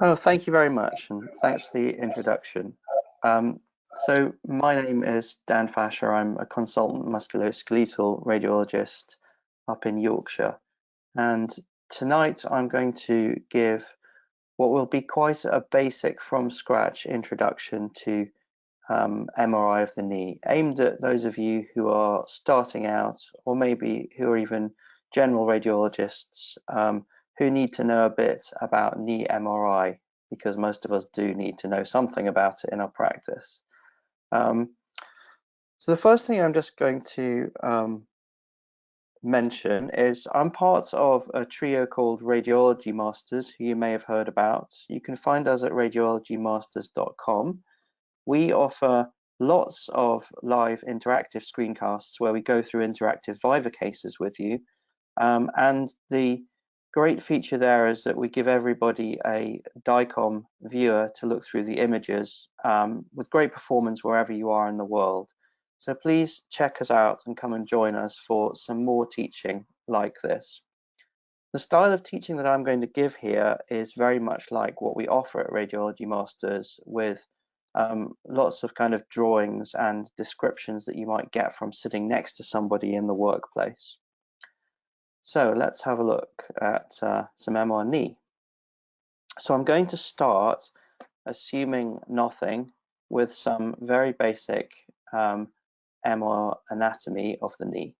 Oh, thank you very much, and thanks for the introduction. So my name is Dan Fasher. I'm a consultant musculoskeletal radiologist up in Yorkshire, and tonight I'm going to give what will be quite a basic from scratch introduction to MRI of the knee, aimed at those of you who are starting out, or maybe who are even general radiologists who need to know a bit about knee MRI, because most of us do need to know something about it in our practice. So the first thing I'm just going to mention is I'm part of a trio called Radiology Masters, who you may have heard about. You can find us at radiologymasters.com. We offer lots of live interactive screencasts where we go through interactive Viva cases with you. And the great feature there is that we give everybody a DICOM viewer to look through the images with great performance wherever you are in the world. So please check us out and come and join us for some more teaching like this. The style of teaching that I'm going to give here is very much like what we offer at Radiology Masters, with lots of kind of drawings and descriptions that you might get from sitting next to somebody in the workplace. So let's have a look at some MR knee. So I'm going to start, assuming nothing, with some very basic MR anatomy of the knee.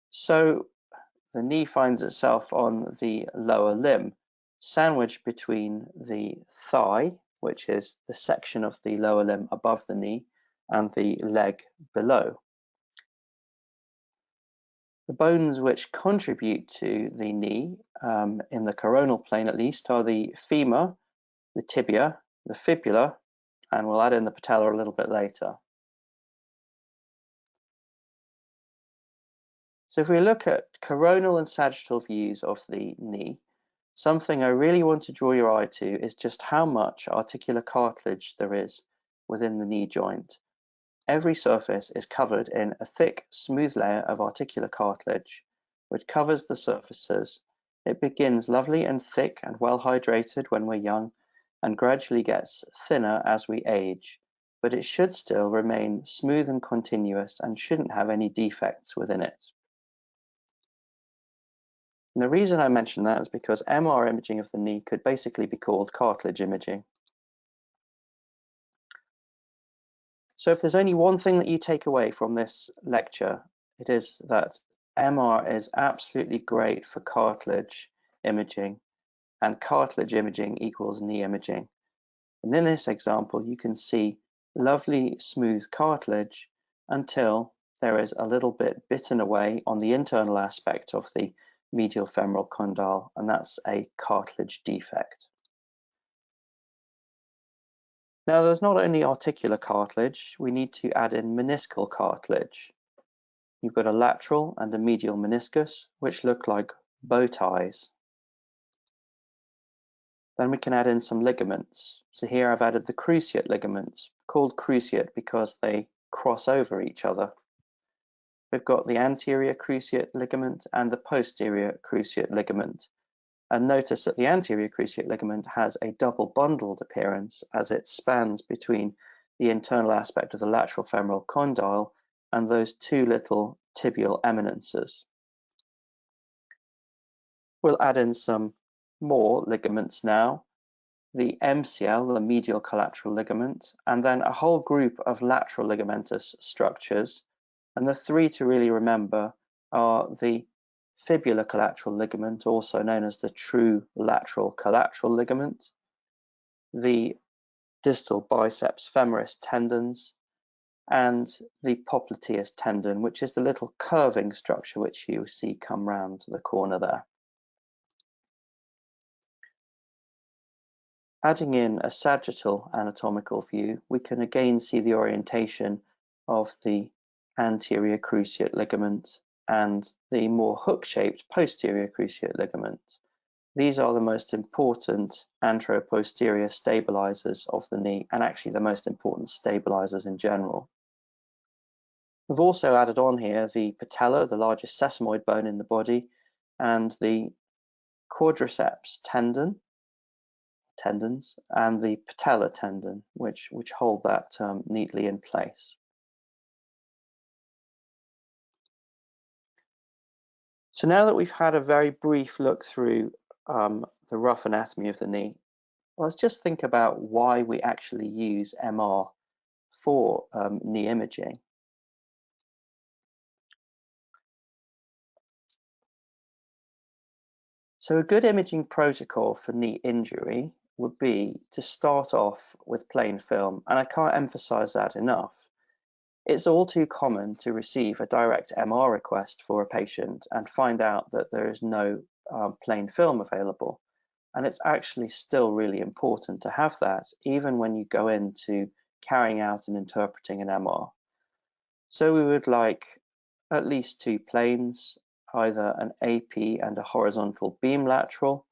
So the knee finds itself on the lower limb, sandwiched between the thigh, which is the section of the lower limb above the knee, and the leg below. The bones which contribute to the knee, in the coronal plane at least, are the femur, the tibia, the fibula, and we'll add in the patella a little bit later. So if we look at coronal and sagittal views of the knee, something I really want to draw your eye to is just how much articular cartilage there is within the knee joint. Every surface is covered in a thick, smooth layer of articular cartilage, which covers the surfaces. It begins lovely and thick and well hydrated when we're young, and gradually gets thinner as we age, but it should still remain smooth and continuous and shouldn't have any defects within it. And the reason I mention that is because MR imaging of the knee could basically be called cartilage imaging. So if there's only one thing that you take away from this lecture, it is that MR is absolutely great for cartilage imaging, and cartilage imaging equals knee imaging. And in this example, you can see lovely smooth cartilage until there is a little bit bitten away on the internal aspect of the medial femoral condyle, and that's a cartilage defect. Now, there's not only articular cartilage, we need to add in meniscal cartilage. You've got a lateral and a medial meniscus, which look like bow ties. Then we can add in some ligaments. So here I've added the cruciate ligaments, called cruciate because they cross over each other. We've got the anterior cruciate ligament and the posterior cruciate ligament. And notice that the anterior cruciate ligament has a double bundled appearance as it spans between the internal aspect of the lateral femoral condyle and those two little tibial eminences. We'll add in some more ligaments now, the MCL, the medial collateral ligament, and then a whole group of lateral ligamentous structures. And the three to really remember are the fibular collateral ligament, also known as the true lateral collateral ligament, the distal biceps femoris tendons, and the popliteus tendon, which is the little curving structure which you see come round the corner there. Adding in a sagittal anatomical view, we can again see the orientation of the anterior cruciate ligament and the more hook-shaped posterior cruciate ligament. These are the most important anteroposterior stabilizers of the knee, and actually the most important stabilizers in general. We've also added on here the patella, the largest sesamoid bone in the body, and the quadriceps tendon, tendons, and the patellar tendon, which hold that neatly in place. So now that we've had a very brief look through the rough anatomy of the knee, let's just think about why we actually use MR for knee imaging. So a good imaging protocol for knee injury would be to start off with plain film, and I can't emphasize that enough. It's all too common to receive a direct MR request for a patient and find out that there is no plain film available. And it's actually still really important to have that, even when you go into carrying out and interpreting an MR. So we would like at least two planes, either an AP and a horizontal beam lateral,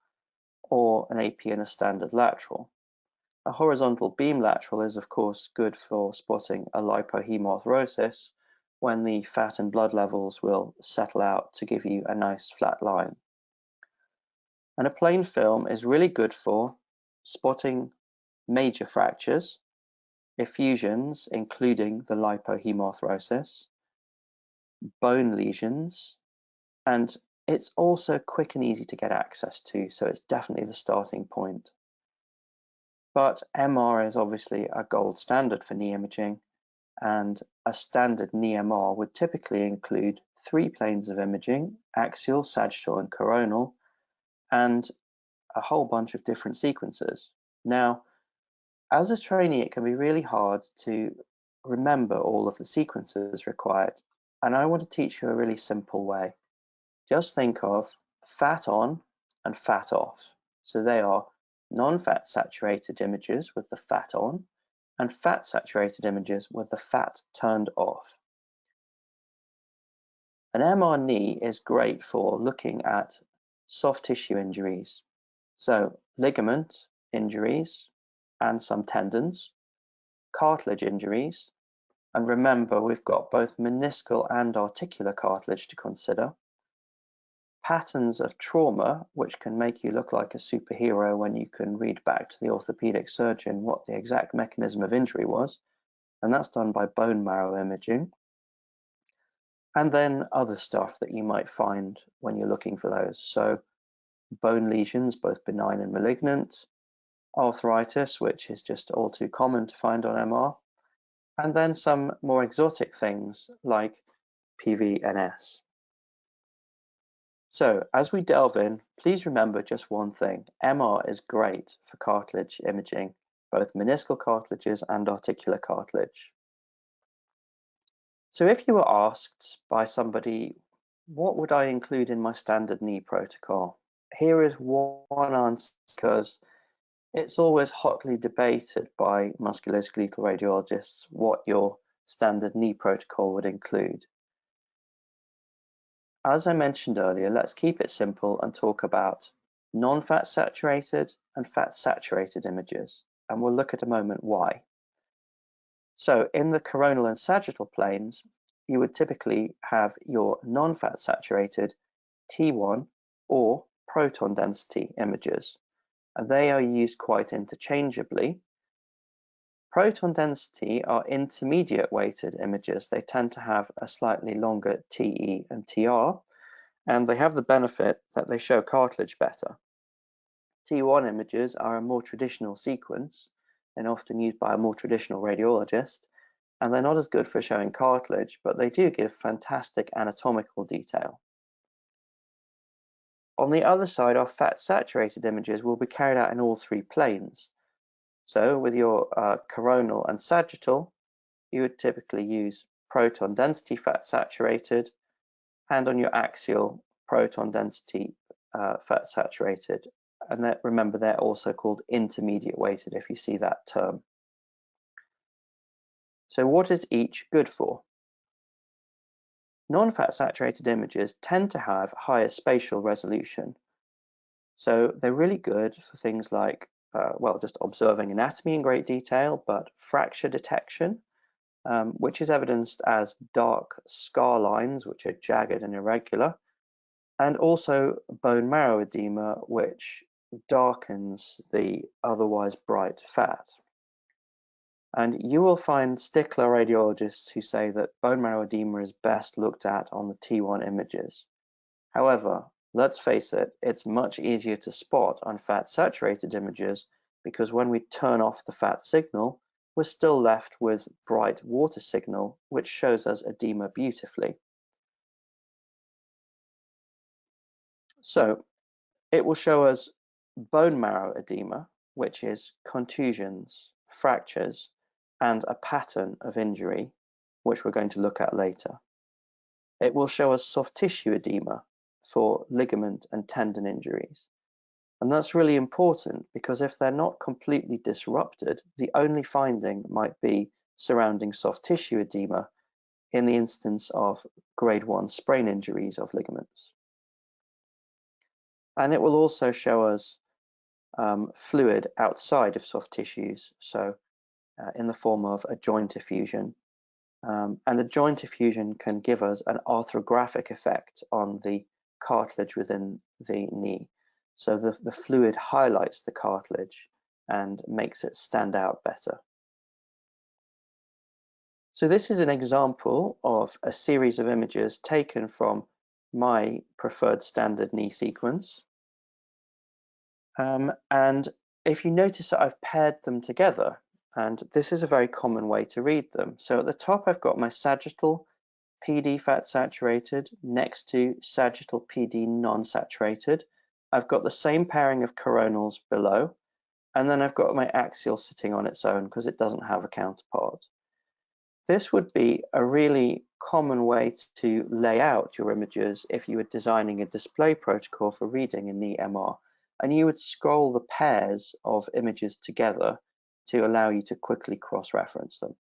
or an AP and a standard lateral. A horizontal beam lateral is of course good for spotting a lipohemarthrosis when the fat and blood levels will settle out to give you a nice flat line. And a plain film is really good for spotting major fractures, effusions including the lipohemarthrosis, bone lesions, and it's also quick and easy to get access to, so it's definitely the starting point. But MR is obviously a gold standard for knee imaging, and a standard knee MR would typically include 3 planes of imaging: axial, sagittal, and coronal, and a whole bunch of different sequences. Now, as a trainee, it can be really hard to remember all of the sequences required, and I want to teach you a really simple way. Just think of fat on and fat off. So they are non-fat saturated images with the fat on, and fat saturated images with the fat turned off. An MR knee is great for looking at soft tissue injuries, so ligament injuries and some tendons, cartilage injuries, and remember we've got both meniscal and articular cartilage to consider, patterns of trauma, which can make you look like a superhero when you can read back to the orthopedic surgeon what the exact mechanism of injury was, and that's done by bone marrow imaging. And then other stuff that you might find when you're looking for those. So bone lesions, both benign and malignant, arthritis, which is just all too common to find on MR, and then some more exotic things like PVNS. So as we delve in, please remember just one thing: MR is great for cartilage imaging, both meniscal cartilages and articular cartilage. So if you were asked by somebody, what would I include in my standard knee protocol? Here is one answer, because it's always hotly debated by musculoskeletal radiologists what your standard knee protocol would include. As I mentioned earlier, let's keep it simple and talk about non-fat saturated and fat saturated images, and we'll look at a moment why. So in the coronal and sagittal planes, you would typically have your non-fat saturated T1 or proton density images, and they are used quite interchangeably. Proton density are intermediate weighted images. They tend to have a slightly longer TE and TR, and they have the benefit that they show cartilage better. T1 images are a more traditional sequence and often used by a more traditional radiologist, and they're not as good for showing cartilage, but they do give fantastic anatomical detail. On the other side, our fat saturated images will be carried out in all 3 planes. So with your coronal and sagittal, you would typically use proton density fat saturated, and on your axial, proton density fat saturated. And remember, they're also called intermediate weighted if you see that term. So what is each good for? Non-fat saturated images tend to have higher spatial resolution. So they're really good for things like, well, just observing anatomy in great detail, but fracture detection, which is evidenced as dark scar lines, which are jagged and irregular, and also bone marrow edema, which darkens the otherwise bright fat. And you will find stickler radiologists who say that bone marrow edema is best looked at on the T1 images. However, let's face it, it's much easier to spot on fat-saturated images because when we turn off the fat signal, we're still left with bright water signal, which shows us edema beautifully. So it will show us bone marrow edema, which is contusions, fractures, and a pattern of injury, which we're going to look at later. It will show us soft tissue edema for ligament and tendon injuries. And that's really important because if they're not completely disrupted, the only finding might be surrounding soft tissue edema in the instance of grade 1 sprain injuries of ligaments. And it will also show us fluid outside of soft tissues, so in the form of a joint effusion. And a joint effusion can give us an arthrographic effect on the cartilage within the knee. So the fluid highlights the cartilage and makes it stand out better. So this is an example of a series of images taken from my preferred standard knee sequence. And if you notice that I've paired them together, and this is a very common way to read them. So at the top, I've got my sagittal PD fat saturated next to sagittal PD non-saturated. I've got the same pairing of coronals below, and then I've got my axial sitting on its own because it doesn't have a counterpart. This would be a really common way to lay out your images if you were designing a display protocol for reading a knee MR, and you would scroll the pairs of images together to allow you to quickly cross-reference them.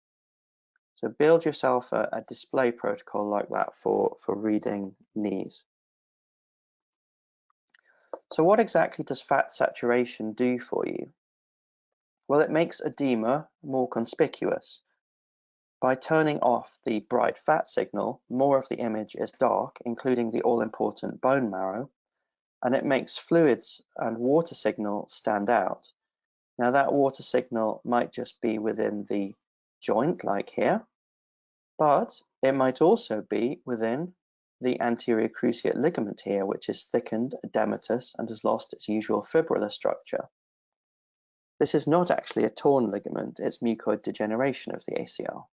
So build yourself a display protocol like that for reading knees. So what exactly does fat saturation do for you? Well, it makes edema more conspicuous. By turning off the bright fat signal, more of the image is dark, including the all-important bone marrow, and it makes fluids and water signal stand out. Now that water signal might just be within the joint, like here, but it might also be within the anterior cruciate ligament here, which is thickened, edematous, and has lost its usual fibrillar structure. This is not actually a torn ligament, it's mucoid degeneration of the ACL.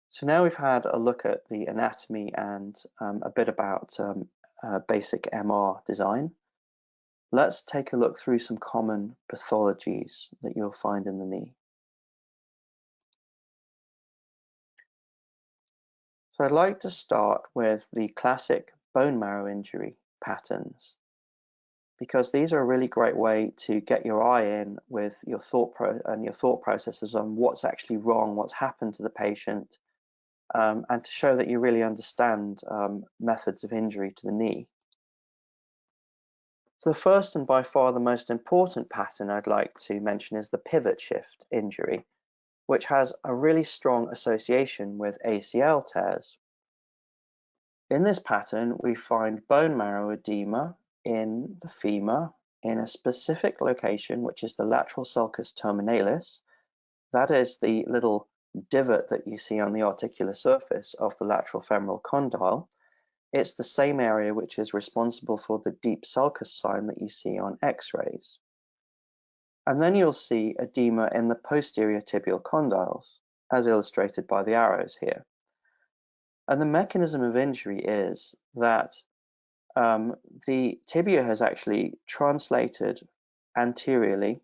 So now we've had a look at the anatomy and a bit about basic MR design. Let's take a look through some common pathologies that you'll find in the knee. So I'd like to start with the classic bone marrow injury patterns, because these are a really great way to get your eye in with your thought processes on what's actually wrong, what's happened to the patient, and to show that you really understand methods of injury to the knee. So the first and by far the most important pattern I'd like to mention is the pivot shift injury, which has a really strong association with ACL tears. In this pattern, we find bone marrow edema in the femur in a specific location, which is the lateral sulcus terminalis. That is the little divot that you see on the articular surface of the lateral femoral condyle. It's the same area which is responsible for the deep sulcus sign that you see on X-rays. And then you'll see edema in the posterior tibial condyles, as illustrated by the arrows here. And the mechanism of injury is that the tibia has actually translated anteriorly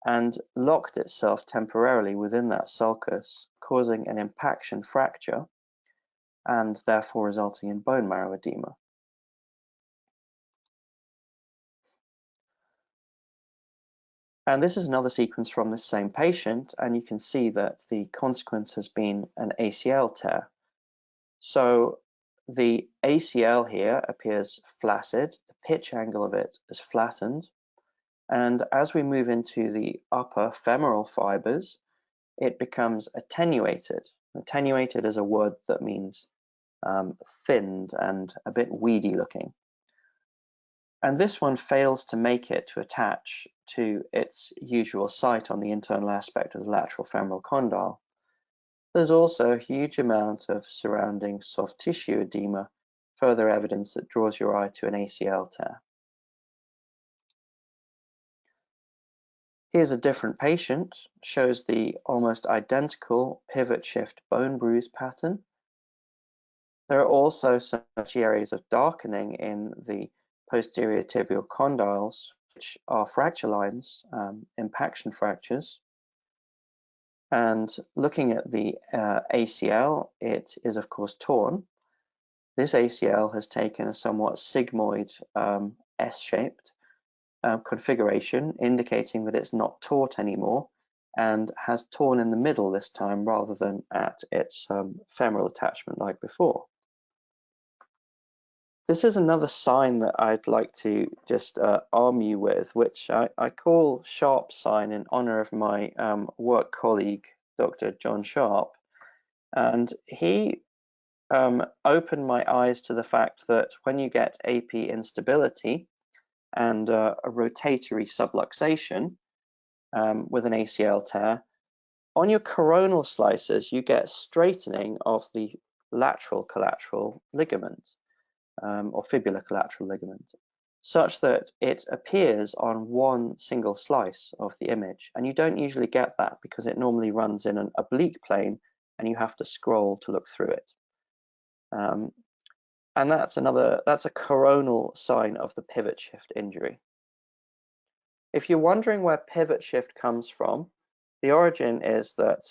and locked itself temporarily within that sulcus, causing an impaction fracture and therefore resulting in bone marrow edema. And this is another sequence from the same patient, and you can see that the consequence has been an ACL tear. So the ACL here appears flaccid, the pitch angle of it is flattened, and as we move into the upper femoral fibers, it becomes attenuated. Attenuated is a word that means thinned and a bit weedy looking. And this one fails to make it to attach to its usual site on the internal aspect of the lateral femoral condyle. There's also a huge amount of surrounding soft tissue edema, further evidence that draws your eye to an ACL tear. Here's a different patient, shows the almost identical pivot shift bone bruise pattern. There are also some areas of darkening in the posterior tibial condyles, which are fracture lines, impaction fractures. And looking at the ACL, it is of course torn. This ACL has taken a somewhat sigmoid S-shaped configuration, indicating that it's not taut anymore and has torn in the middle this time rather than at its femoral attachment like before. This is another sign that I'd like to just arm you with, which I call Sharp's sign in honor of my work colleague, Dr. John Sharp. And he opened my eyes to the fact that when you get AP instability and a rotatory subluxation with an ACL tear, on your coronal slices, you get straightening of the lateral collateral ligament. Or fibular collateral ligament, such that it appears on one single slice of the image. And you don't usually get that because it normally runs in an oblique plane and you have to scroll to look through it. And that's a coronal sign of the pivot shift injury. If you're wondering where pivot shift comes from, the origin is that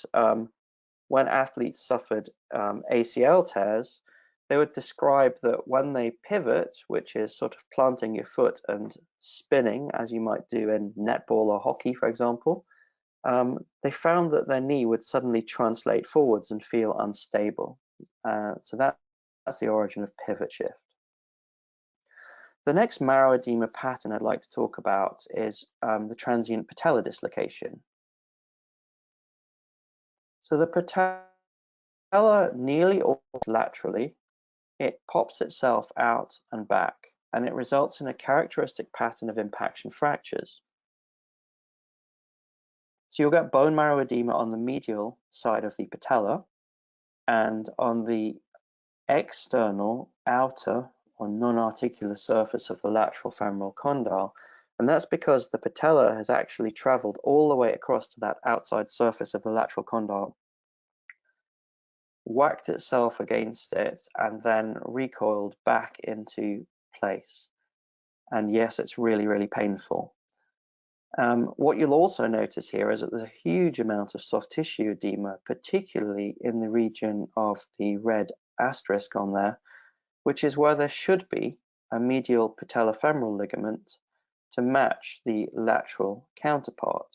when athletes suffered ACL tears, they would describe that when they pivot, which is sort of planting your foot and spinning, as you might do in netball or hockey, for example, they found that their knee would suddenly translate forwards and feel unstable. So that's the origin of pivot shift. The next marrow edema pattern I'd like to talk about is the transient patellar dislocation. So the patella nearly all laterally, it pops itself out and back, and it results in a characteristic pattern of impaction fractures. So you'll get bone marrow edema on the medial side of the patella, and on the external outer or non-articular surface of the lateral femoral condyle, and that's because the patella has actually traveled all the way across to that outside surface of the lateral condyle, whacked itself against it, and then recoiled back into place. And yes, it's really, really painful. What you'll also notice here is that there's a huge amount of soft tissue edema, particularly in the region of the red asterisk on there, which is where there should be a medial patellofemoral ligament to match the lateral counterpart.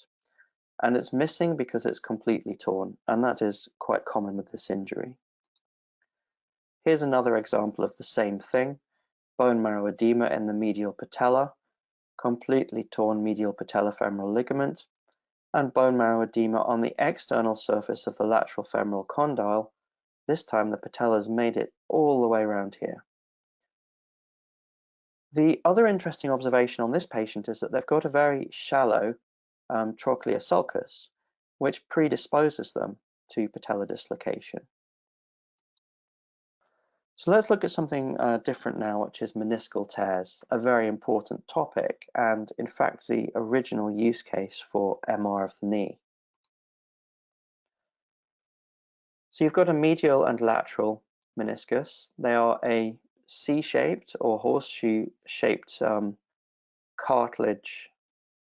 And it's missing because it's completely torn, and that is quite common with this injury. Here's another example of the same thing, bone marrow edema in the medial patella, completely torn medial patellofemoral ligament, and bone marrow edema on the external surface of the lateral femoral condyle. This time the patella's made it all the way around here. The other interesting observation on this patient is that they've got a very shallow trochlear sulcus, which predisposes them to patellar dislocation. So let's look at something different now, which is meniscal tears, a very important topic, and in fact the original use case for MR of the knee. So you've got a medial and lateral meniscus. They are a C-shaped or horseshoe-shaped cartilage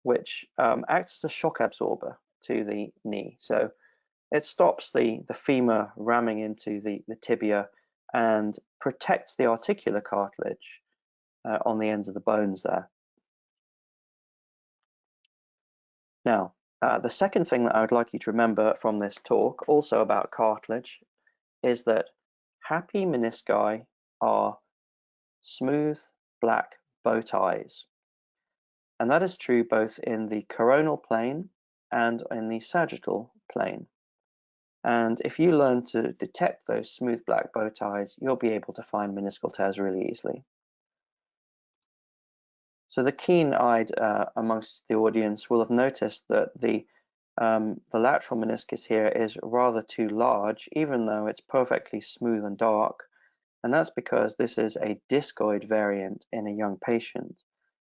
which acts as a shock absorber to the knee. So it stops the femur ramming into the tibia and protects the articular cartilage on the ends of the bones there. Now, the second thing that I would like you to remember from this talk, also about cartilage, is that happy menisci are smooth black bow ties. And that is true both in the coronal plane and in the sagittal plane. And if you learn to detect those smooth black bow ties, you'll be able to find meniscal tears really easily. So the keen-eyed amongst the audience will have noticed that the lateral meniscus here is rather too large, even though it's perfectly smooth and dark. And that's because this is a discoid variant in a young patient.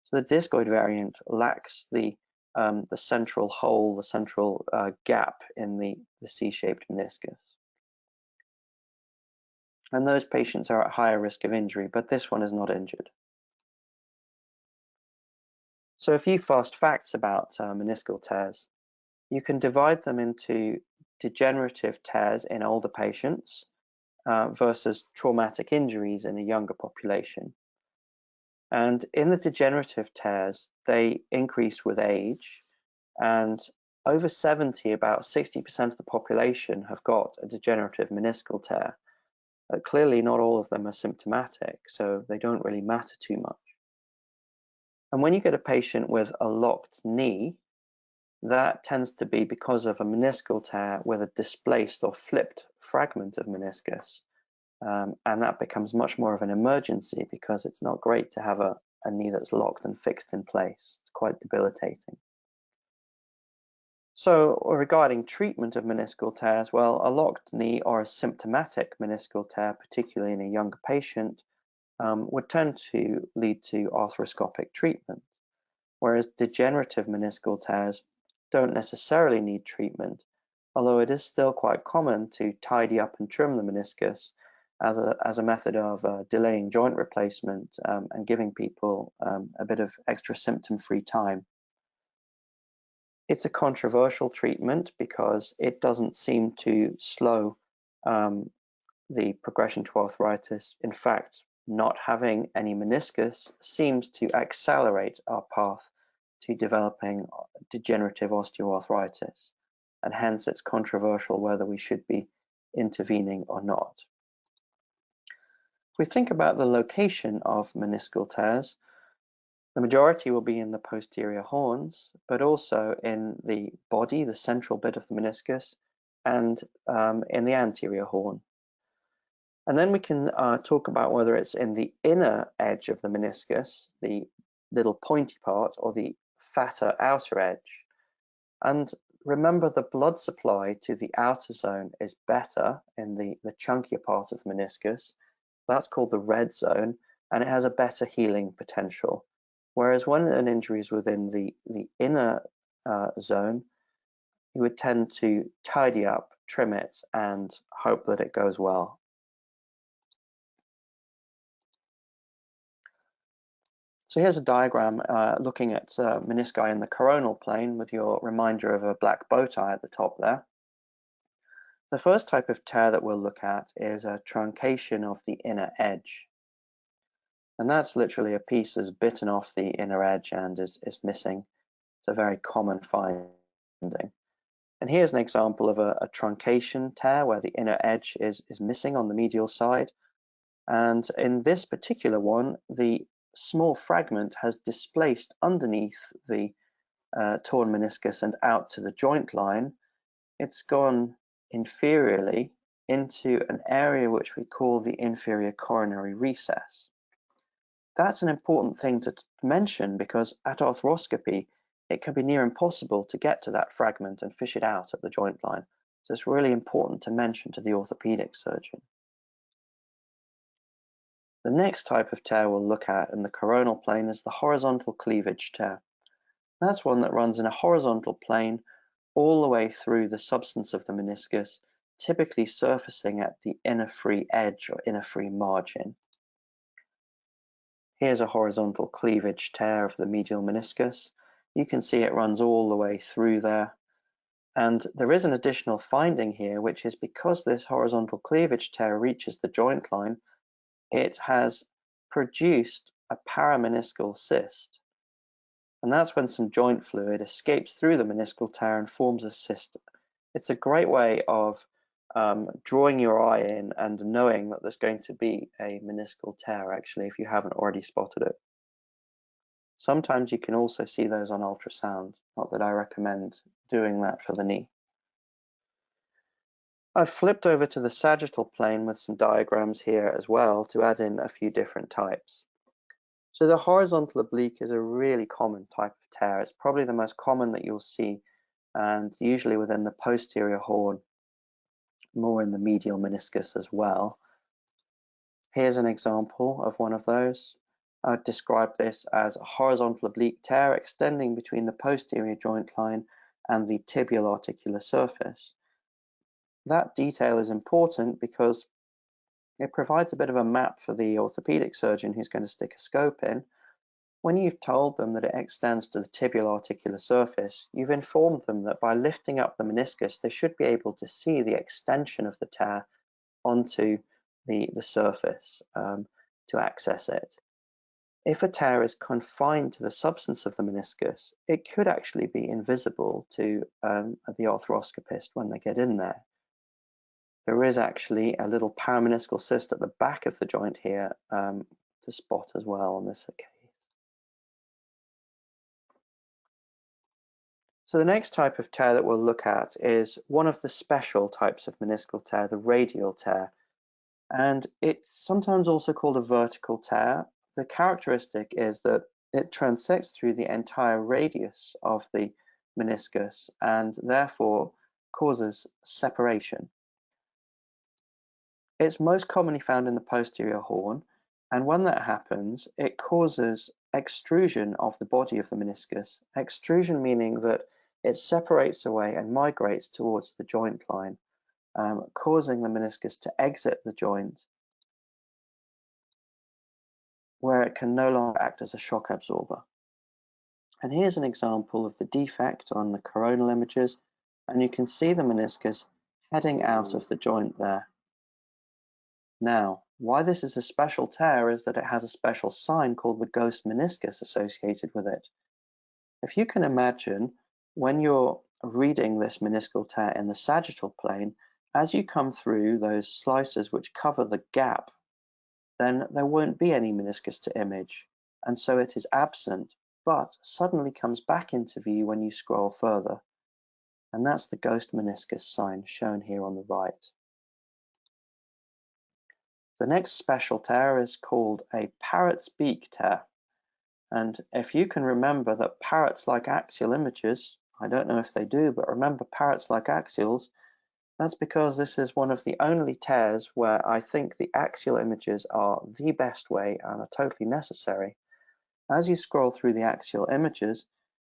So the discoid variant lacks the central hole, the central gap in the C-shaped meniscus. And those patients are at higher risk of injury, but this one is not injured. So a few fast facts about meniscal tears. You can divide them into degenerative tears in older patients versus traumatic injuries in a younger population. And in the degenerative tears, they increase with age, and over 70, about 60% of the population have got a degenerative meniscal tear. Clearly, not all of them are symptomatic, so they don't really matter too much. And when you get a patient with a locked knee, that tends to be because of a meniscal tear with a displaced or flipped fragment of meniscus. And that becomes much more of an emergency because it's not great to have a knee that's locked and fixed in place. It's quite debilitating. So regarding treatment of meniscal tears, well, a locked knee or a symptomatic meniscal tear, particularly in a younger patient, would tend to lead to arthroscopic treatment, whereas degenerative meniscal tears don't necessarily need treatment, although it is still quite common to tidy up and trim the meniscus as a method of delaying joint replacement and giving people a bit of extra symptom-free time. It's a controversial treatment because it doesn't seem to slow the progression to arthritis. In fact, not having any meniscus seems to accelerate our path to developing degenerative osteoarthritis, and hence it's controversial whether we should be intervening or not. If we think about the location of meniscal tears, the majority will be in the posterior horns, but also in the body, the central bit of the meniscus, and in the anterior horn. And then we can talk about whether it's in the inner edge of the meniscus, the little pointy part, or the fatter outer edge. And remember, the blood supply to the outer zone is better in the chunkier part of the meniscus. That's called the red zone, and it has a better healing potential. Whereas when an injury is within the inner zone, you would tend to tidy up, trim it, and hope that it goes well. So here's a diagram looking at menisci in the coronal plane with your reminder of a black bow tie at the top there. The first type of tear that we'll look at is a truncation of the inner edge. And that's literally a piece that's bitten off the inner edge and is missing. It's a very common finding. And here's an example of a truncation tear where the inner edge is missing on the medial side. And in this particular one, the small fragment has displaced underneath the torn meniscus and out to the joint line. It's gone inferiorly into an area which we call the inferior coronary recess. That's an important thing to mention because at arthroscopy, it can be near impossible to get to that fragment and fish it out at the joint line. So it's really important to mention to the orthopedic surgeon. The next type of tear we'll look at in the coronal plane is the horizontal cleavage tear. That's one that runs in a horizontal plane all the way through the substance of the meniscus, typically surfacing at the inner free edge or inner free margin. Here's a horizontal cleavage tear of the medial meniscus. You can see it runs all the way through there. And there is an additional finding here, which is because this horizontal cleavage tear reaches the joint line, it has produced a parameniscal cyst. And that's when some joint fluid escapes through the meniscal tear and forms a cyst. It's a great way of drawing your eye in and knowing that there's going to be a meniscal tear, actually, if you haven't already spotted it. Sometimes you can also see those on ultrasound, not that I recommend doing that for the knee. I've flipped over to the sagittal plane with some diagrams here as well to add in a few different types. So the horizontal oblique is a really common type of tear. It's probably the most common that you'll see, and usually within the posterior horn, more in the medial meniscus as well. Here's an example of one of those. I would describe this as a horizontal oblique tear extending between the posterior joint line and the tibial articular surface. That detail is important because it provides a bit of a map for the orthopedic surgeon who's going to stick a scope in. When you've told them that it extends to the tibial articular surface, you've informed them that by lifting up the meniscus, they should be able to see the extension of the tear onto the surface to access it. If a tear is confined to the substance of the meniscus, it could actually be invisible to the arthroscopist when they get in there. There is actually a little parameniscal cyst at the back of the joint here to spot as well on this case. So the next type of tear that we'll look at is one of the special types of meniscal tear, the radial tear. And it's sometimes also called a vertical tear. The characteristic is that it transects through the entire radius of the meniscus and therefore causes separation. It's most commonly found in the posterior horn, and when that happens, it causes extrusion of the body of the meniscus. Extrusion meaning that it separates away and migrates towards the joint line, causing the meniscus to exit the joint, where it can no longer act as a shock absorber. And here's an example of the defect on the coronal images, and you can see the meniscus heading out of the joint there. Now, why this is a special tear is that it has a special sign called the ghost meniscus associated with it. If you can imagine, when you're reading this meniscal tear in the sagittal plane, as you come through those slices which cover the gap, then there won't be any meniscus to image, and so it is absent, but suddenly comes back into view when you scroll further. And that's the ghost meniscus sign shown here on the right. The next special tear is called a parrot's beak tear. And if you can remember that parrots like axial images, I don't know if they do, but remember parrots like axials, that's because this is one of the only tears where I think the axial images are the best way and are totally necessary. As you scroll through the axial images,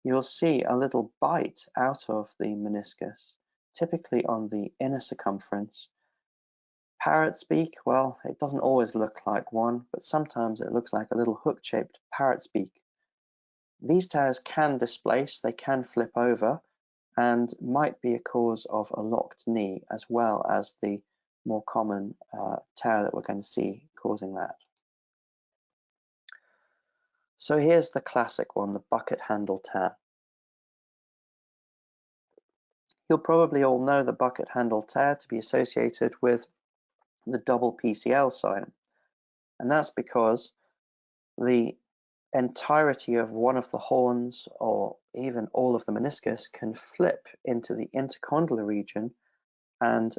you'll see a little bite out of the meniscus, typically on the inner circumference. Parrot's beak, well, it doesn't always look like one, but sometimes it looks like a little hook-shaped parrot's beak. These tears can displace, they can flip over, and might be a cause of a locked knee, as well as the more common tear that we're going to see causing that. So here's the classic one, the bucket handle tear. You'll probably all know the bucket handle tear to be associated with the double PCL sign, and that's because the entirety of one of the horns or even all of the meniscus can flip into the intercondylar region and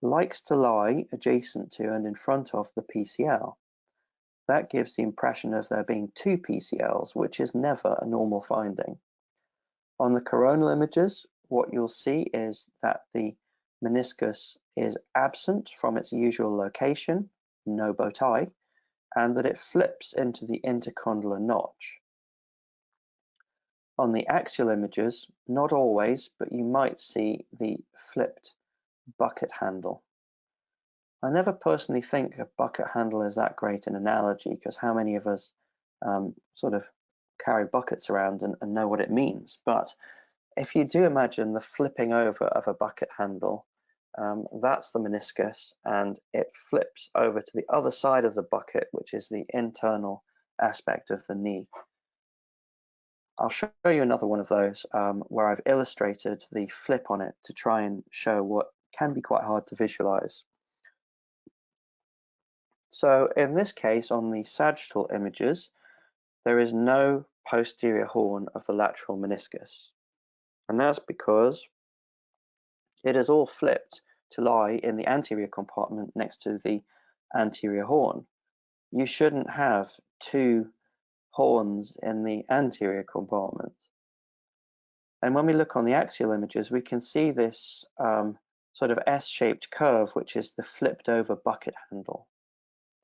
likes to lie adjacent to and in front of the PCL. That gives the impression of there being two PCLs, which is never a normal finding. On the coronal images, what you'll see is that the meniscus is absent from its usual location, no bow tie, and that it flips into the intercondylar notch. On the axial images, not always, but you might see the flipped bucket handle. I never personally think a bucket handle is that great an analogy, because how many of us sort of carry buckets around and know what it means? But if you do imagine the flipping over of a bucket handle, that's the meniscus, and it flips over to the other side of the bucket, which is the internal aspect of the knee. I'll show you another one of those where I've illustrated the flip on it to try and show what can be quite hard to visualize. So in this case, on the sagittal images, there is no posterior horn of the lateral meniscus. And that's because it is all flipped to lie in the anterior compartment next to the anterior horn. You shouldn't have two horns in the anterior compartment. And when we look on the axial images, we can see this sort of S-shaped curve, which is the flipped over bucket handle.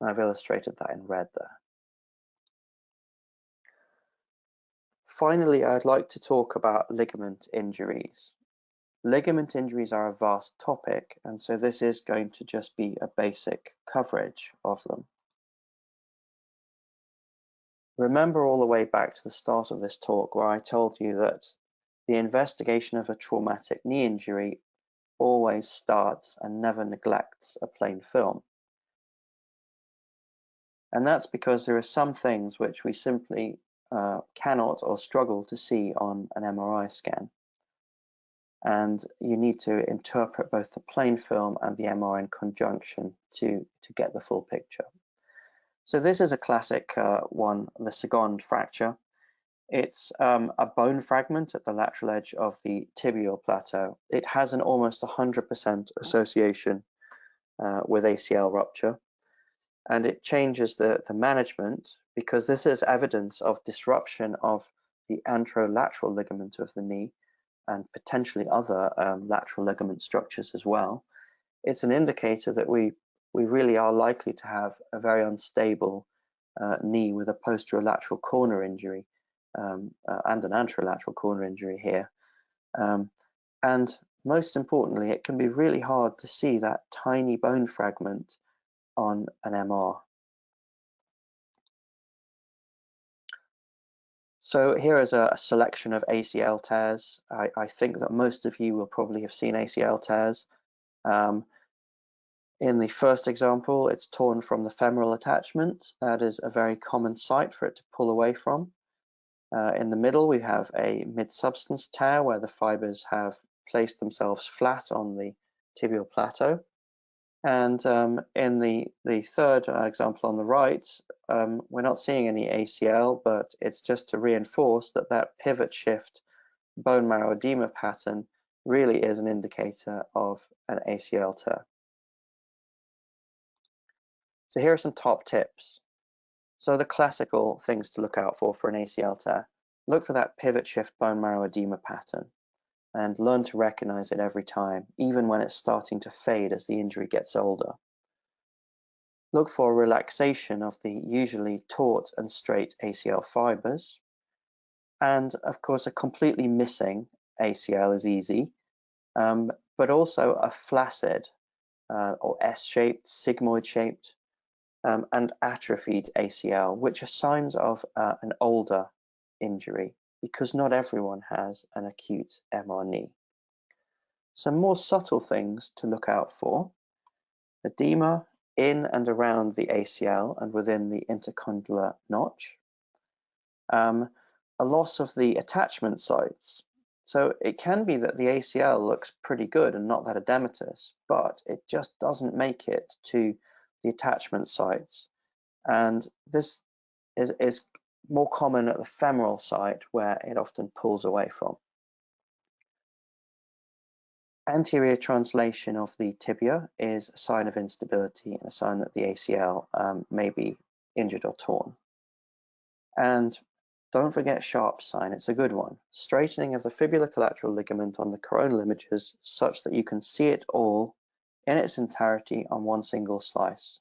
I've illustrated that in red there. Finally, I'd like to talk about ligament injuries. Ligament injuries are a vast topic, and so this is going to just be a basic coverage of them. Remember all the way back to the start of this talk where I told you that the investigation of a traumatic knee injury always starts and never neglects a plain film. And that's because there are some things which we simply cannot or struggle to see on an MRI scan. And you need to interpret both the plain film and the MRI in conjunction to get the full picture. So this is a classic one, the second fracture. It's a bone fragment at the lateral edge of the tibial plateau. It has an almost 100% association with ACL rupture, and it changes the management because this is evidence of disruption of the anterolateral ligament of the knee and potentially other lateral ligament structures as well. It's an indicator that we really are likely to have a very unstable knee with a posterolateral corner injury and an anterolateral corner injury here. And most importantly, it can be really hard to see that tiny bone fragment on an MR. So here is a selection of ACL tears. I think that most of you will probably have seen ACL tears. In the first example, it's torn from the femoral attachment. That is a very common site for it to pull away from. In the middle, we have a mid-substance tear where the fibers have placed themselves flat on the tibial plateau. And in the third example on the right, we're not seeing any ACL, but it's just to reinforce that that pivot shift bone marrow edema pattern really is an indicator of an ACL tear. So here are some top tips. So the classical things to look out for an ACL tear. Look for that pivot shift bone marrow edema pattern and learn to recognize it every time, even when it's starting to fade as the injury gets older. Look for relaxation of the usually taut and straight ACL fibers. And of course, a completely missing ACL is easy, but also a flaccid or S-shaped, sigmoid shaped, and atrophied ACL, which are signs of an older injury, because not everyone has an acute MR knee. Some more subtle things to look out for: edema in and around the ACL and within the intercondylar notch, a loss of the attachment sites. So it can be that the ACL looks pretty good and not that edematous, but it just doesn't make it to the attachment sites. And this is more common at the femoral site where it often pulls away from. Anterior translation of the tibia is a sign of instability and a sign that the ACL may be injured or torn. And don't forget Sharp's sign, it's a good one. Straightening of the fibular collateral ligament on the coronal images such that you can see it all in its entirety on one single slice.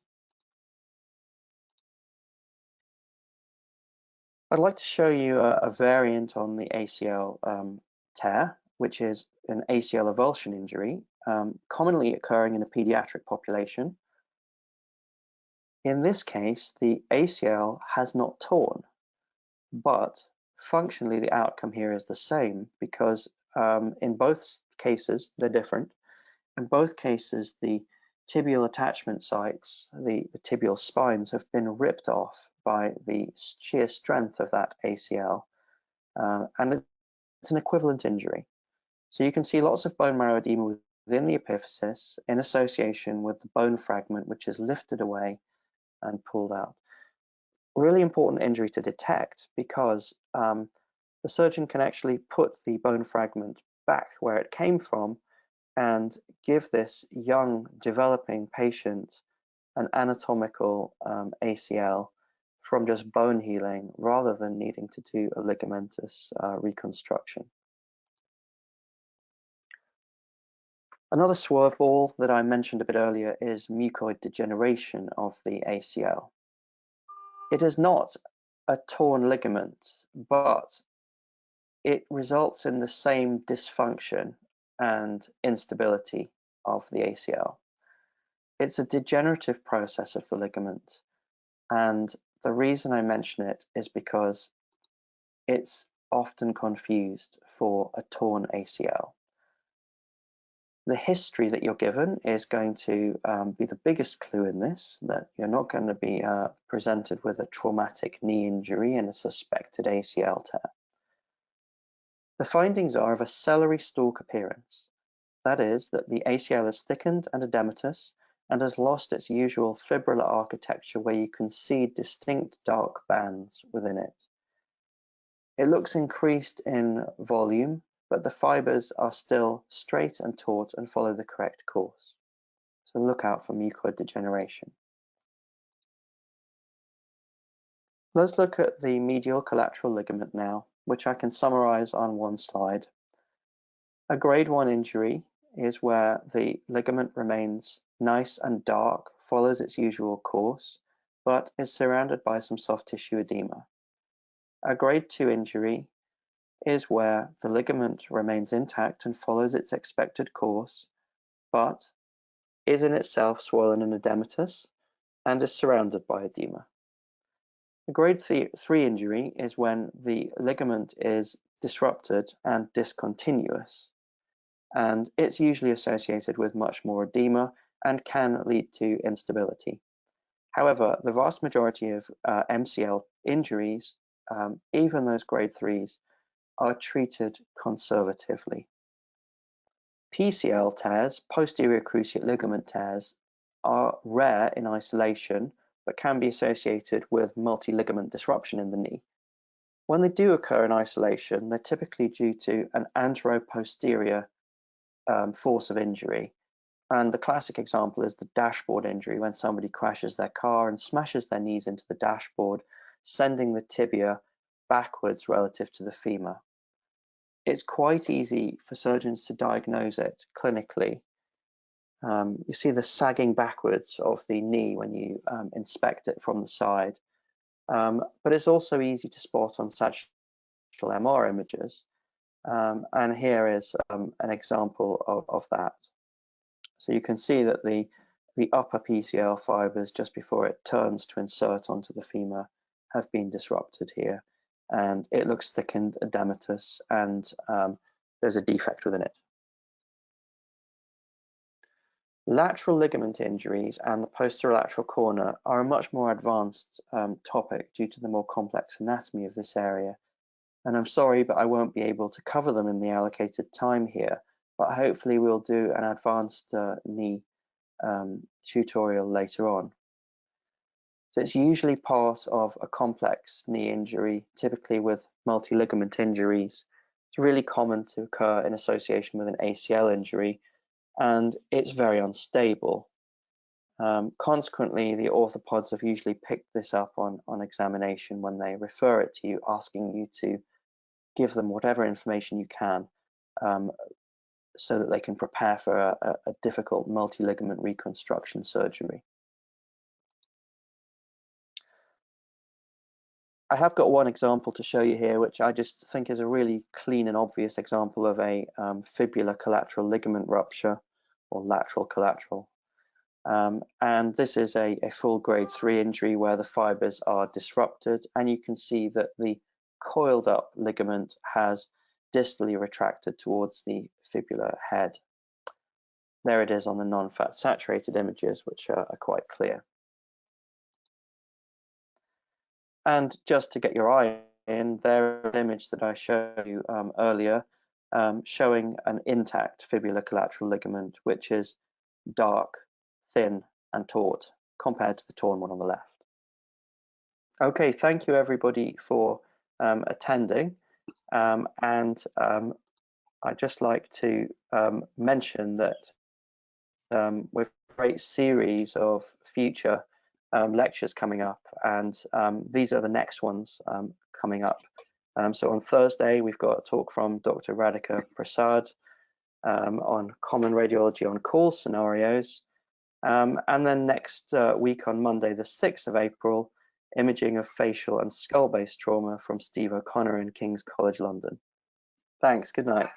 I'd like to show you a variant on the ACL tear, which is an ACL avulsion injury, commonly occurring in a pediatric population. In this case, the ACL has not torn, but functionally the outcome here is the same because in both cases, they're different. In both cases, the tibial attachment sites, the tibial spines, have been ripped off by the sheer strength of that ACL, and it's an equivalent injury. So you can see lots of bone marrow edema within the epiphysis in association with the bone fragment, which is lifted away and pulled out. Really important injury to detect because the surgeon can actually put the bone fragment back where it came from and give this young developing patient an anatomical ACL from just bone healing rather than needing to do a ligamentous reconstruction. Another swerve ball that I mentioned a bit earlier is mucoid degeneration of the ACL. It is not a torn ligament, but it results in the same dysfunction and instability of the ACL. It's a degenerative process of the ligament, and the reason I mention it is because it's often confused for a torn ACL. The history that you're given is going to be the biggest clue in this, that you're not going to be presented with a traumatic knee injury and a suspected ACL tear. The findings are of a celery stalk appearance. That is, that the ACL is thickened and edematous and has lost its usual fibrillar architecture where you can see distinct dark bands within it. It looks increased in volume, but the fibers are still straight and taut and follow the correct course. So look out for mucoid degeneration. Let's look at the medial collateral ligament now, which I can summarize on one slide. A grade 1 injury is where the ligament remains nice and dark, follows its usual course, but is surrounded by some soft tissue edema. A grade 2 injury is where the ligament remains intact and follows its expected course, but is in itself swollen and edematous and is surrounded by edema. A grade 3 injury is when the ligament is disrupted and discontinuous, and it's usually associated with much more edema and can lead to instability. However, the vast majority of MCL injuries, even those grade 3s, are treated conservatively. PCL tears, posterior cruciate ligament tears, are rare in isolation, but can be associated with multi-ligament disruption in the knee. When they do occur in isolation, they're typically due to an anteroposterior force of injury. And the classic example is the dashboard injury, when somebody crashes their car and smashes their knees into the dashboard, sending the tibia backwards relative to the femur. It's quite easy for surgeons to diagnose it clinically. You see the sagging backwards of the knee when you inspect it from the side. But it's also easy to spot on sagittal MR images. And here is an example of that. So you can see that the upper PCL fibers, just before it turns to insert onto the femur, have been disrupted here. And it looks thickened, edematous, and there's a defect within it. Lateral ligament injuries and the posterolateral corner are a much more advanced topic due to the more complex anatomy of this area. And I'm sorry, but I won't be able to cover them in the allocated time here, but hopefully we'll do an advanced knee tutorial later on. So it's usually part of a complex knee injury, typically with multi-ligament injuries. It's really common to occur in association with an ACL injury, and it's very unstable. Consequently, the orthopods have usually picked this up on examination when they refer it to you, asking you to give them whatever information you can so that they can prepare for a difficult multi-ligament reconstruction surgery. I have got one example to show you here, which I just think is a really clean and obvious example of a fibular collateral ligament rupture, or lateral collateral. And this is a full grade 3 injury where the fibers are disrupted, and you can see that the coiled up ligament has distally retracted towards the fibular head. There it is on the non-fat saturated images, which are quite clear. And just to get your eye in, there's an image that I showed you earlier, showing an intact fibular collateral ligament, which is dark, thin, and taut compared to the torn one on the left. Okay, thank you everybody for attending, and I'd just like to mention that with a great series of future lectures coming up, and these are the next ones coming up. So on Thursday, we've got a talk from Dr. Radhika Prasad on common radiology on call scenarios. And then next week on Monday, the 6th of April, imaging of facial and skull-based trauma from Steve O'Connor in King's College London. Thanks, good night.